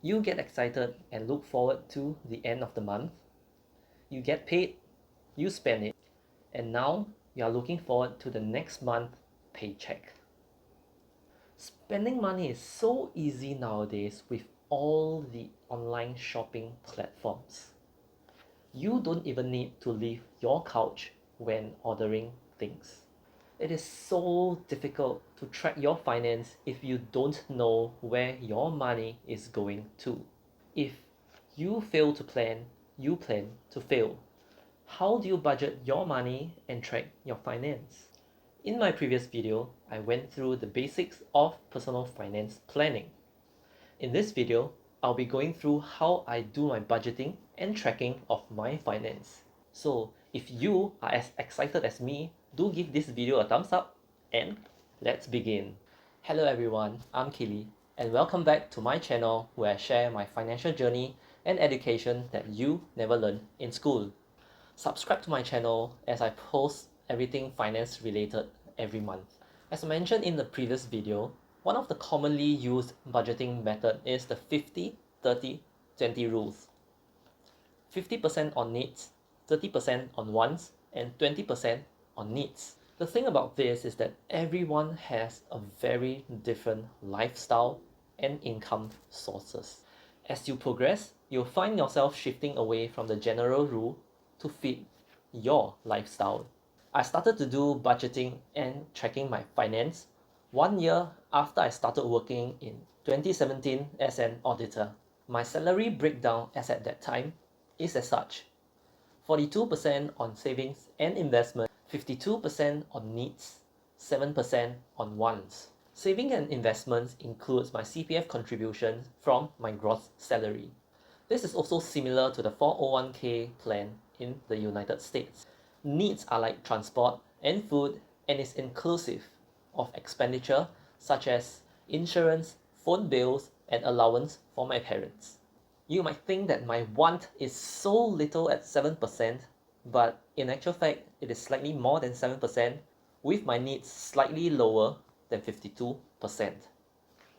You get excited and look forward to the end of the month. You get paid, you spend it, and now you are looking forward to the next month paycheck. Spending money is so easy nowadays with all the online shopping platforms. You don't even need to leave your couch when ordering things. It is so difficult to track your finance if you don't know where your money is going to. If you fail to plan, you plan to fail. How do you budget your money and track your finance? In my previous video, I went through the basics of personal finance planning. In this video, I'll be going through how I do my budgeting and tracking of my finance. So if you are as excited as me, do give this video a thumbs up and let's begin. Hello everyone, I'm Keeley and welcome back to my channel where I share my financial journey and education that you never learned in school. Subscribe to my channel as I post everything finance related every month. As mentioned in the previous video, one of the commonly used budgeting method is the 50-30-20 rules. 50% on needs, 30% on wants, and 20% on needs. The thing about this is that everyone has a very different lifestyle and income sources. As you progress, you'll find yourself shifting away from the general rule to fit your lifestyle. I started to do budgeting and tracking my finance 1 year after I started working in 2017 as an auditor. My salary breakdown as at that time is as such: 42% on savings and investment, 52% on needs, 7% on wants. Saving and investments includes my CPF contribution from my gross salary. This is also similar to the 401k plan in the United States. Needs are like transport and food and is inclusive of expenditure such as insurance, phone bills, and allowance for my parents. You might think that my want is so little at 7%, but in actual fact, it is slightly more than 7%, with my needs slightly lower than 52%.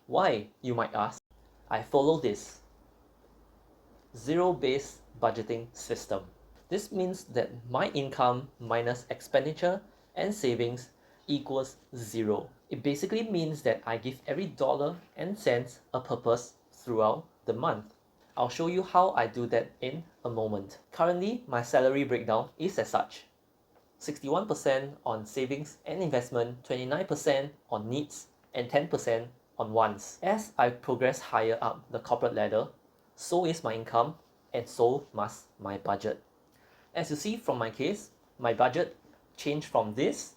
Why, you might ask? I follow this zero-based budgeting system. This means that my income minus expenditure and savings equals zero. It basically means that I give every dollar and cents a purpose throughout the month. I'll show you how I do that in a moment. Currently, my salary breakdown is as such: 61% on savings and investment, 29% on needs, and 10% on wants. As I progress higher up the corporate ladder, so is my income and so must my budget. As you see from my case, my budget changed from this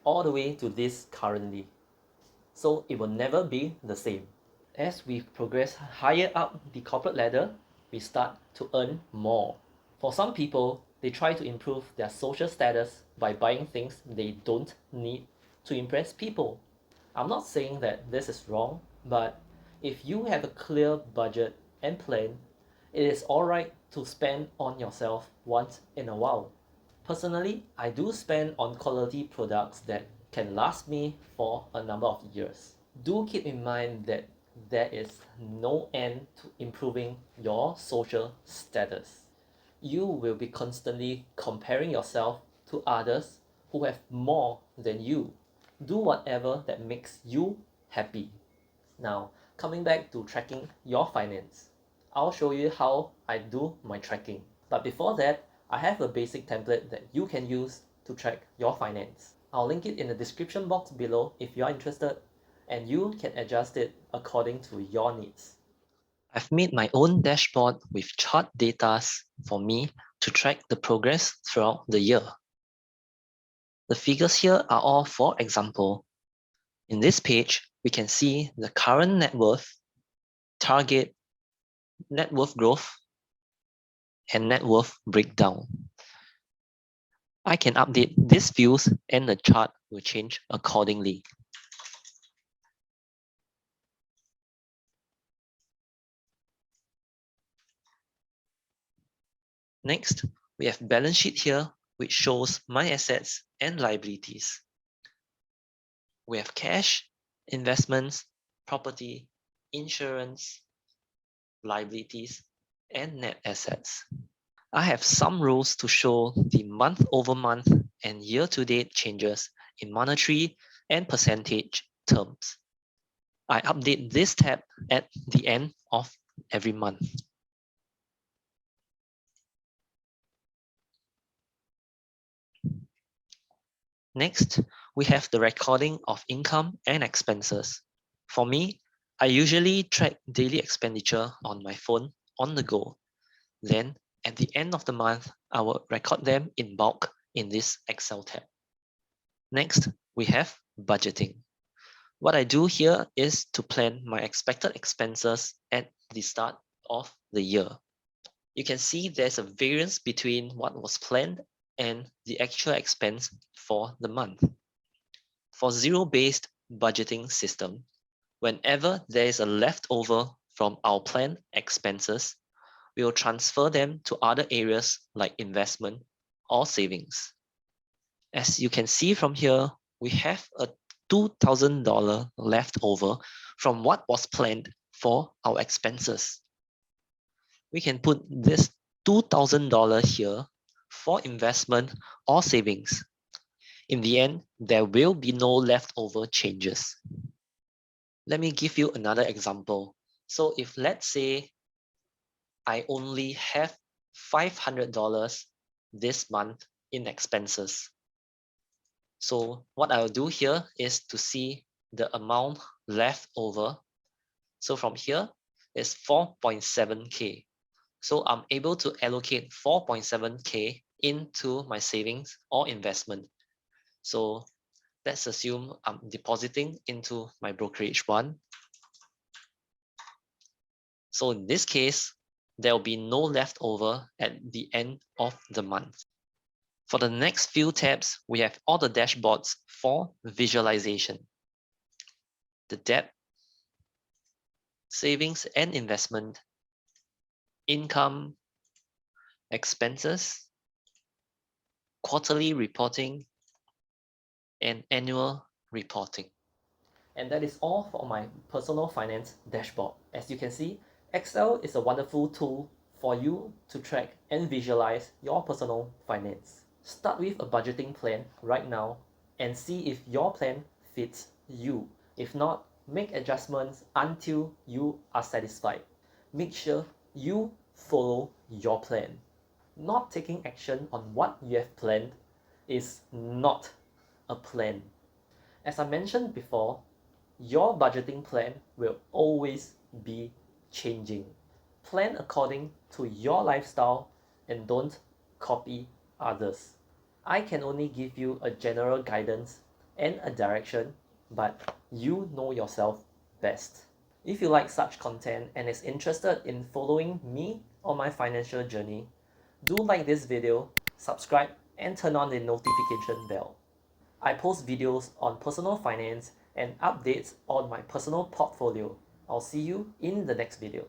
all the way to this currently. So it will never be the same. As we progress higher up the corporate ladder, we start to earn more. For some people, they try to improve their social status by buying things they don't need to impress people. I'm not saying that this is wrong, but if you have a clear budget and plan, it is alright to spend on yourself once in a while. Personally, I do spend on quality products that can last me for a number of years. Do keep in mind that there is no end to improving your social status. You will be constantly comparing yourself to others who have more than you. Do whatever that makes you happy. Now, coming back to tracking your finance, I'll show you how I do my tracking. But before that, I have a basic template that you can use to track your finance. I'll link it in the description box below if you are interested, and you can adjust it according to your needs. I've made my own dashboard with chart data for me to track the progress throughout the year. The figures here are all for example. In this page, we can see the current net worth, target, net worth growth, and net worth breakdown. I can update these views and the chart will change accordingly. Next, we have balance sheet here, which shows my assets and liabilities. We have cash, investments, property, insurance, liabilities, and net assets. I have some rules to show the month-over-month and year-to-date changes in monetary and percentage terms. I update this tab at the end of every month. Next, we have the recording of income and expenses. For me, I usually track daily expenditure on my phone on the go. Then, at the end of the month, I will record them in bulk in this Excel tab. Next, we have budgeting. What I do here is to plan my expected expenses at the start of the year. You can see there's a variance between what was planned and the actual expense for the month. For zero-based budgeting system, whenever there is a leftover from our planned expenses, we will transfer them to other areas like investment or savings. As you can see from here, we have a $2,000 left over from what was planned for our expenses. We can put this $2,000 here for investment or savings. In the end, there will be no leftover changes. Let me give you another example. So if let's say I only have $500 this month in expenses. So what I'll do here is to see the amount left over. So from here, it's 4.7K. So I'm able to allocate 4.7K into my savings or investment. So let's assume I'm depositing into my brokerage one. So in this case, there will be no leftover at the end of the month. For the next few tabs, we have all the dashboards for visualization. The debt, savings and investment, income, expenses, quarterly reporting, and annual reporting. And that is all for my personal finance dashboard. As you can see, Excel is a wonderful tool for you to track and visualize your personal finance. Start with a budgeting plan right now and see if your plan fits you. If not, make adjustments until you are satisfied. Make sure you follow your plan. Not taking action on what you have planned is not a plan. As I mentioned before, your budgeting plan will always be changing. Plan according to your lifestyle and don't copy others. I can only give you a general guidance and a direction, but you know yourself best. If you like such content and is interested in following me on my financial journey, do like this video, subscribe, and turn on the notification bell. I post videos on personal finance and updates on my personal portfolio. I'll see you in the next video.